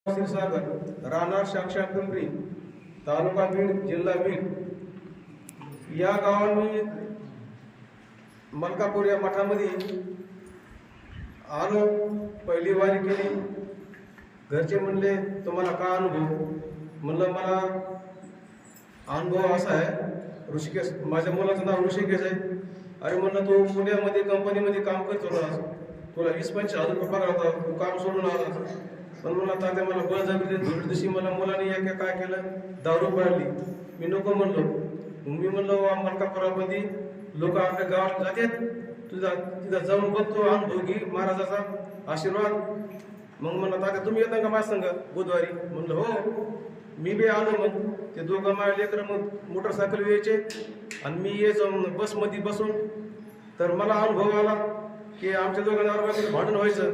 क्षीरसागर राहणार साक्षा पिंपरी तालुका बीड जिल्हा बीड या गावात मी मलकापूर या मठामध्ये आलो। पहिली वारी केली। घरचे म्हणले तुम्हाला काय अनुभव? म्हणलं मला अनुभव असा आहे, ऋषिकेश माझ्या मुलाचं नाव ऋषिकेश आहे। अरे म्हणलं तू पुण्यामध्ये कंपनीमध्ये काम करतो ना, तुला 20-25 हजार रुपये पगार होता, तू काम सोडून आला। पण मला तात्या मला बळजबरी धुळी दिवशी मला मुलाने काय केलं, दारू पाडली। मी नको म्हणलो। मी म्हणलो मलकापुरामध्ये लोक आपल्या गावात जातात, तिथं जाऊन बघतो, अनुभव घे महाराजाचा आशीर्वाद। मग म्हणलं तात्या तुम्ही येता का माझ्या संग बुधवारी? म्हणलं हो। मी बी आलो। मग ते दोघं माझे लेकर मग मोटरसायकल यायचे आणि मी यायचो बसमध्ये बसून। तर मला अनुभव आला की आमच्या दोघांना भांडण व्हायचं,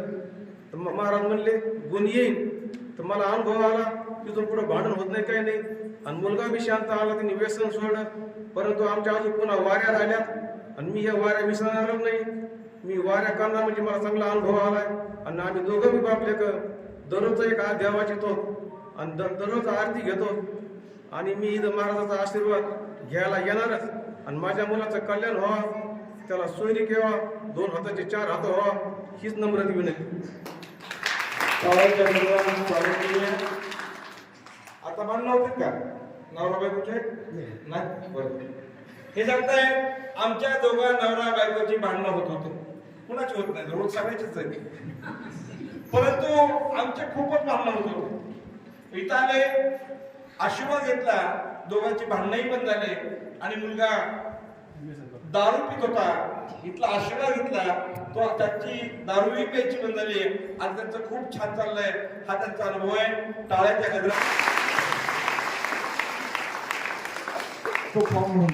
तर महाराज म्हणले गुण येईल। तर मला अनुभव आला तिथून पुढे भांडण होत नाही, काही नाही। आणि मुलगा बी शांत आला, त्यांनी व्यसन सोडलं। परंतु आमच्या अजून पुन्हा वाऱ्या राहिल्यात आणि मी या वाऱ्या विसरणारच नाही। मी वाऱ्या करणार म्हणजे मला चांगला अनुभव आलाय। आणि आम्ही दोघं बी बापले दररोज एक देवाची तो आणि दररोज आरती घेतो। आणि मी इथं महाराजाचा आशीर्वाद घ्यायला येणारच। आणि माझ्या मुलाचं कल्याण व्हावं, त्याला सोयरी केव्हा 2 हाताचे 4 हात व्हावा, हीच नम्रता विनंती। आता भांडण होते का नवरा बायकोचे? नाही, बरोबर। हे सांगताय आमच्या दोघा नवरा बायकोची भांडणं होत होते, कुणाची होत नाही, रोज सगळ्याचीच आहे। परंतु आमचे खूपच भांडणं होत होते। इथं आले, आशीर्वाद घेतला, दोघांची भांडणही बंद झाले। आणि मुलगा दारू पित होता, इथला आशीर्वाद घेतला, तो त्याची दारूही प्यायची बंद झाली आणि त्यांचं खूप छान चाललंय। हा त्यांचा अनुभव आहे। टाळ्याच्या गजरात